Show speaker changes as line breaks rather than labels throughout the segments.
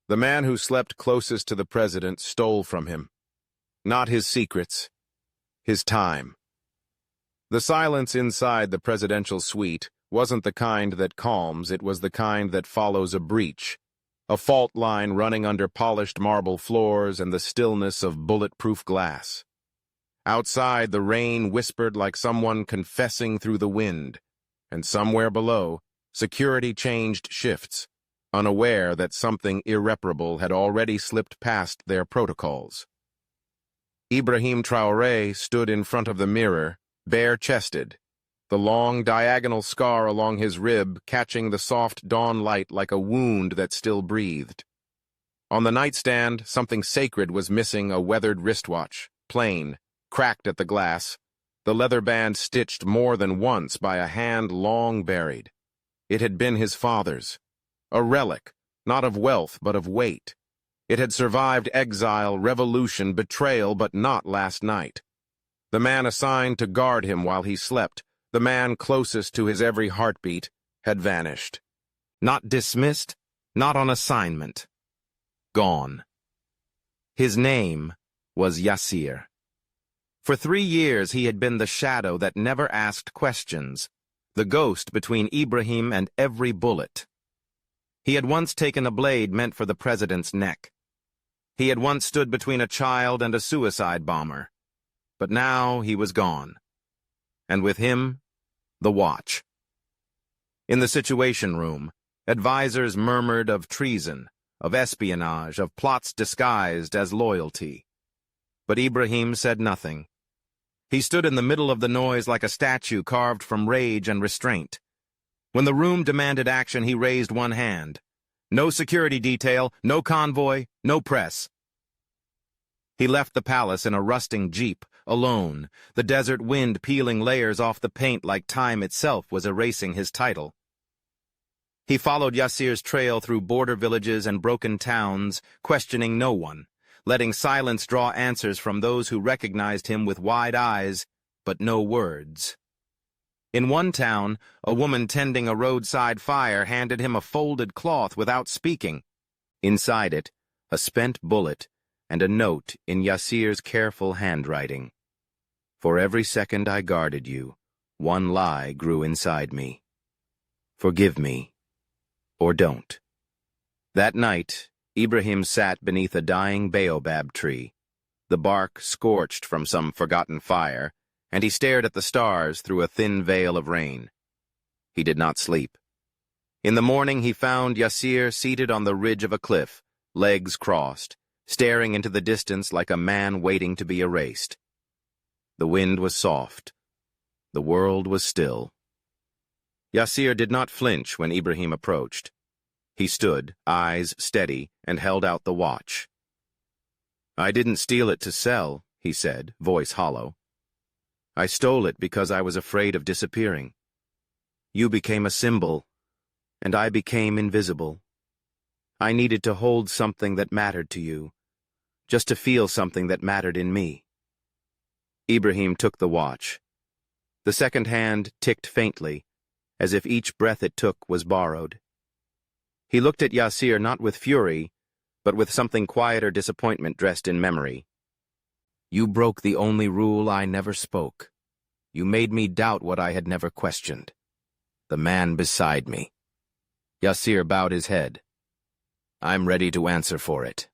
The man who slept closest to the president stole from him. Not his secrets, his time. The silence inside the presidential suite wasn't the kind that calms, it was the kind that follows a breach. A fault line running under polished marble floors and the stillness of bulletproof glass. Outside, the rain whispered like someone confessing through the wind, and somewhere below, security changed shifts, unaware that something irreparable had already slipped past their protocols. Ibrahim Traoré stood in front of the mirror, bare-chested, the long diagonal scar along his rib catching the soft dawn light like a wound that still breathed. On the nightstand, something sacred was missing, a weathered wristwatch, plain, cracked at the glass, the leather band stitched more than once by a hand long buried. It had been his father's, a relic, not of wealth but of weight. It had survived exile, revolution, betrayal, but not last night. The man assigned to guard him while he slept, the man closest to his every heartbeat, had vanished. Not dismissed, not on assignment. Gone. His name was Yassir. For 3 years he had been the shadow that never asked questions, the ghost between Ibrahim and every bullet. He had once taken a blade meant for the president's neck. He had once stood between a child and a suicide bomber. But now he was gone. And with him, the watch. In the Situation Room, advisors murmured of treason, of espionage, of plots disguised as loyalty. But Ibrahim said nothing. He stood in the middle of the noise like a statue carved from rage and restraint. When the room demanded action, he raised one hand. No security detail, no convoy, no press. He left the palace in a rusting jeep, alone, the desert wind peeling layers off the paint like time itself was erasing his title. He followed Yassir's trail through border villages and broken towns, questioning no one, letting silence draw answers from those who recognized him with wide eyes, but no words. In one town, a woman tending a roadside fire handed him a folded cloth without speaking. Inside it, a spent bullet and a note in Yassir's careful handwriting. For every second I guarded you, one lie grew inside me. Forgive me, or don't. That night, Ibrahim sat beneath a dying baobab tree, the bark scorched from some forgotten fire, and he stared at the stars through a thin veil of rain. He did not sleep. In the morning he found Yassir seated on the ridge of a cliff, legs crossed, staring into the distance like a man waiting to be erased. The wind was soft. The world was still. Yassir did not flinch when Ibrahim approached. He stood, eyes steady, and held out the watch. I didn't steal it to sell, he said, voice hollow. I stole it because I was afraid of disappearing. You became a symbol, and I became invisible. I needed to hold something that mattered to you, just to feel something that mattered in me. Ibrahim took the watch. The second hand ticked faintly, as if each breath it took was borrowed. He looked at Yassir not with fury, but with something quieter disappointment dressed in memory. You broke the only rule I never spoke. You made me doubt what I had never questioned. The man beside me. Yassir bowed his head. I'm ready to answer for it.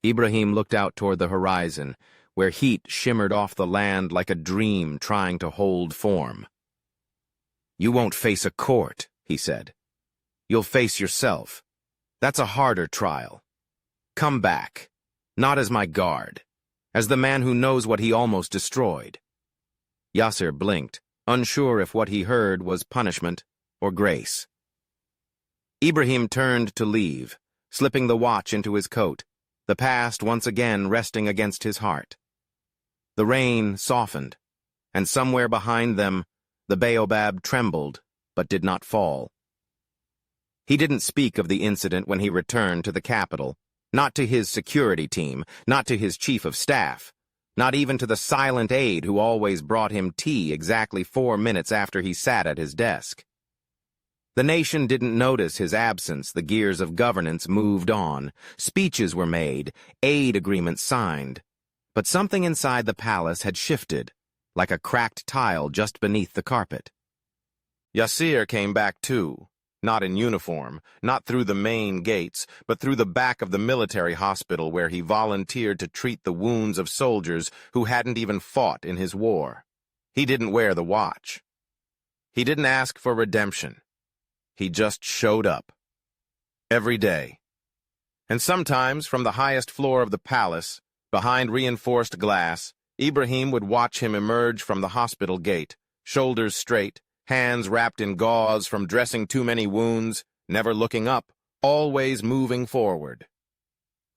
Ibrahim looked out toward the horizon, where heat shimmered off the land like a dream trying to hold form. You won't face a court, he said. You'll face yourself. That's a harder trial. Come back, not as my guard, as the man who knows what he almost destroyed. Yassir blinked, unsure if what he heard was punishment or grace. Ibrahim turned to leave, slipping the watch into his coat, the past once again resting against his heart. The rain softened, and somewhere behind them, the baobab trembled, but did not fall. He didn't speak of the incident when he returned to the capital, not to his security team, not to his chief of staff, not even to the silent aide who always brought him tea exactly 4 minutes after he sat at his desk. The nation didn't notice his absence. The gears of governance moved on. Speeches were made, aid agreements signed. But something inside the palace had shifted, like a cracked tile just beneath the carpet. Yasir came back too, not in uniform, not through the main gates, but through the back of the military hospital where he volunteered to treat the wounds of soldiers who hadn't even fought in his war. He didn't wear the watch. He didn't ask for redemption. He just showed up. Every day. And sometimes, from the highest floor of the palace, behind reinforced glass, Ibrahim would watch him emerge from the hospital gate, shoulders straight, hands wrapped in gauze from dressing too many wounds, never looking up, always moving forward.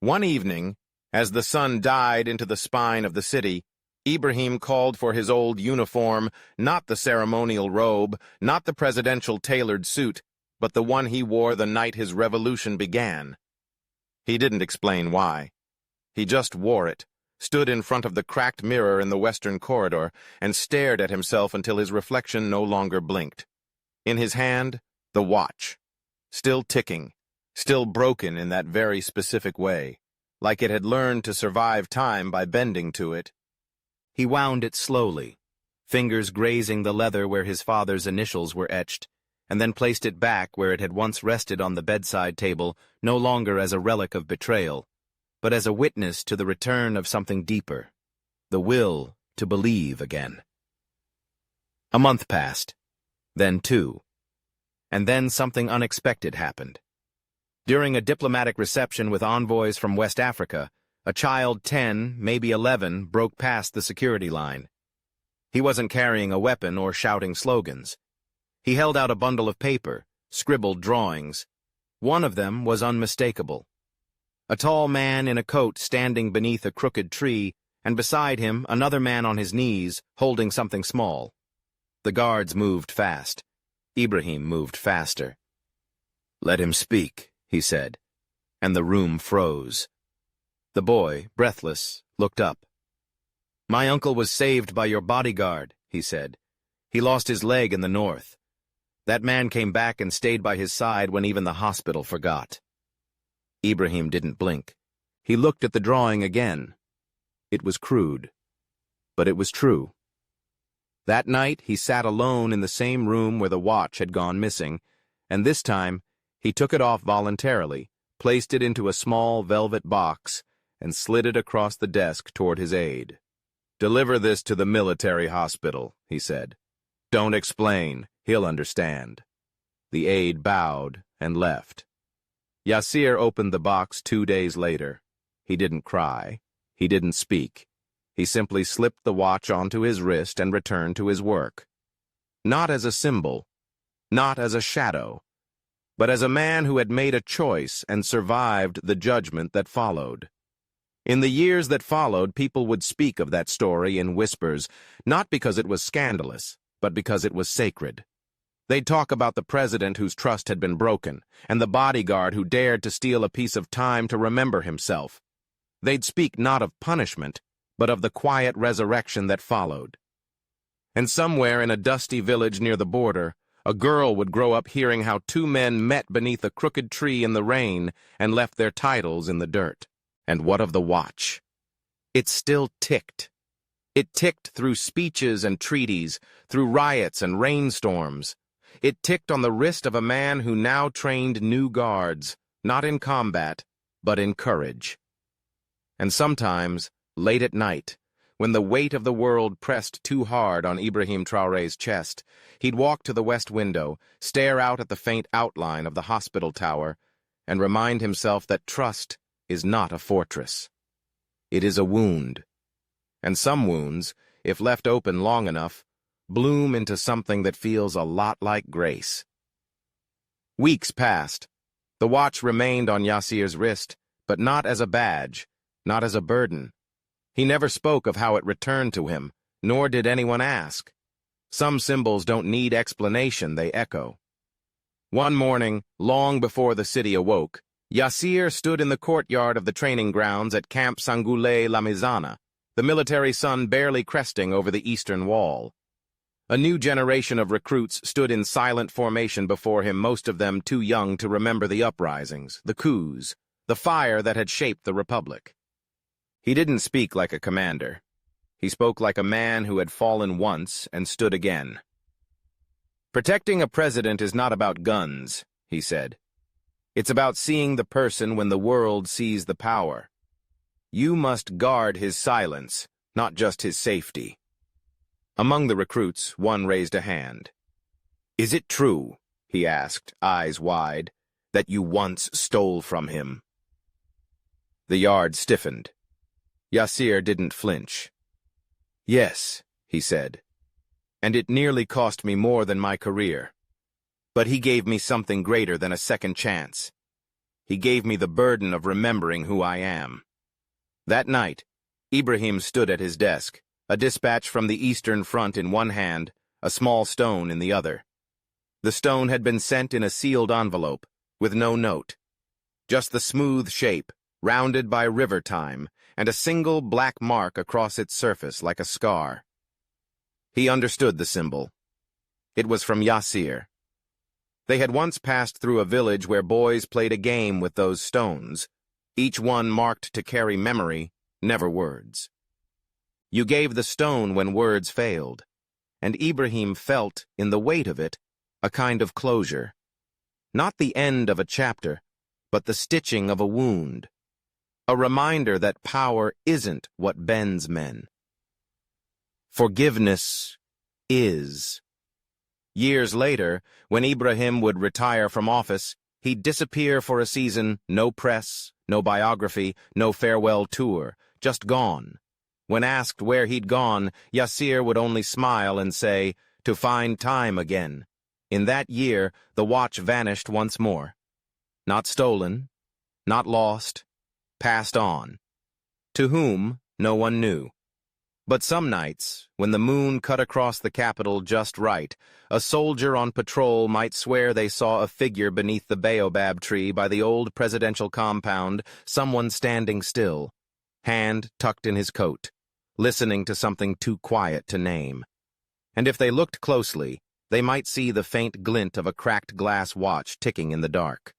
One evening, as the sun died into the spine of the city, Ibrahim called for his old uniform, not the ceremonial robe, not the presidential tailored suit, but the one he wore the night his revolution began. He didn't explain why. He just wore it, stood in front of the cracked mirror in the western corridor, and stared at himself until his reflection no longer blinked. In his hand, the watch. Still ticking, still broken in that very specific way, like it had learned to survive time by bending to it. He wound it slowly, fingers grazing the leather where his father's initials were etched, and then placed it back where it had once rested on the bedside table, no longer as a relic of betrayal, but as a witness to the return of something deeper, the will to believe again. A month passed, then two, and then something unexpected happened. During a diplomatic reception with envoys from West Africa, a child 10, maybe 11, broke past the security line. He wasn't carrying a weapon or shouting slogans. He held out a bundle of paper, scribbled drawings. One of them was unmistakable. A tall man in a coat standing beneath a crooked tree, and beside him another man on his knees, holding something small. The guards moved fast. Ibrahim moved faster. "Let him speak," he said, and the room froze. The boy, breathless, looked up. "My uncle was saved by your bodyguard," he said. "He lost his leg in the north. That man came back and stayed by his side when even the hospital forgot." Ibrahim didn't blink. He looked at the drawing again. It was crude, but it was true. That night he sat alone in the same room where the watch had gone missing, and this time he took it off voluntarily, placed it into a small velvet box, and slid it across the desk toward his aide. "Deliver this to the military hospital," he said. "Don't explain. He'll understand." The aide bowed and left. Yasir opened the box 2 days later. He didn't cry. He didn't speak. He simply slipped the watch onto his wrist and returned to his work. Not as a symbol, not as a shadow, but as a man who had made a choice and survived the judgment that followed. In the years that followed, people would speak of that story in whispers, not because it was scandalous, but because it was sacred. They'd talk about the president whose trust had been broken, and the bodyguard who dared to steal a piece of time to remember himself. They'd speak not of punishment, but of the quiet resurrection that followed. And somewhere in a dusty village near the border, a girl would grow up hearing how two men met beneath a crooked tree in the rain and left their titles in the dirt. And what of the watch? It still ticked. It ticked through speeches and treaties, through riots and rainstorms. It ticked on the wrist of a man who now trained new guards, not in combat, but in courage. And sometimes, late at night, when the weight of the world pressed too hard on Ibrahim Traoré's chest, he'd walk to the west window, stare out at the faint outline of the hospital tower, and remind himself that trust is not a fortress. It is a wound. And some wounds, if left open long enough, bloom into something that feels a lot like grace. Weeks passed. The watch remained on Yasir's wrist, but not as a badge, not as a burden. He never spoke of how it returned to him, nor did anyone ask. Some symbols don't need explanation, they echo. One morning, long before the city awoke, Yasir stood in the courtyard of the training grounds at Camp Sangoulay-la-Mizana, the military sun barely cresting over the eastern wall. A new generation of recruits stood in silent formation before him, most of them too young to remember the uprisings, the coups, the fire that had shaped the Republic. He didn't speak like a commander. He spoke like a man who had fallen once and stood again. "Protecting a president is not about guns," he said. "It's about seeing the person when the world sees the power. You must guard his silence, not just his safety." Among the recruits, one raised a hand. "Is it true," he asked, eyes wide, "that you once stole from him?" The yard stiffened. Yasir didn't flinch. "Yes," he said, "and it nearly cost me more than my career. But he gave me something greater than a second chance. He gave me the burden of remembering who I am." That night, Ibrahim stood at his desk, a dispatch from the Eastern Front in one hand, a small stone in the other. The stone had been sent in a sealed envelope, with no note. Just the smooth shape, rounded by river time, and a single black mark across its surface like a scar. He understood the symbol. It was from Yasir. They had once passed through a village where boys played a game with those stones, each one marked to carry memory, never words. You gave the stone when words failed, and Ibrahim felt, in the weight of it, a kind of closure. Not the end of a chapter, but the stitching of a wound. A reminder that power isn't what bends men. Forgiveness is. Years later, when Ibrahim would retire from office, he'd disappear for a season, no press, no biography, no farewell tour, just gone. When asked where he'd gone, Yasir would only smile and say, "To find time again." In that year, the watch vanished once more. Not stolen, not lost, passed on. To whom, no one knew. But some nights, when the moon cut across the capital just right, a soldier on patrol might swear they saw a figure beneath the baobab tree by the old presidential compound, someone standing still, hand tucked in his coat, listening to something too quiet to name. And if they looked closely, they might see the faint glint of a cracked glass watch ticking in the dark.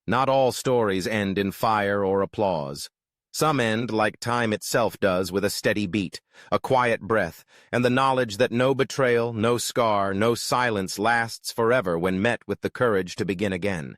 Not all stories end in fire or applause. Some end like time itself does, with a steady beat, a quiet breath, and the knowledge that no betrayal, no scar, no silence lasts forever when met with the courage to begin again.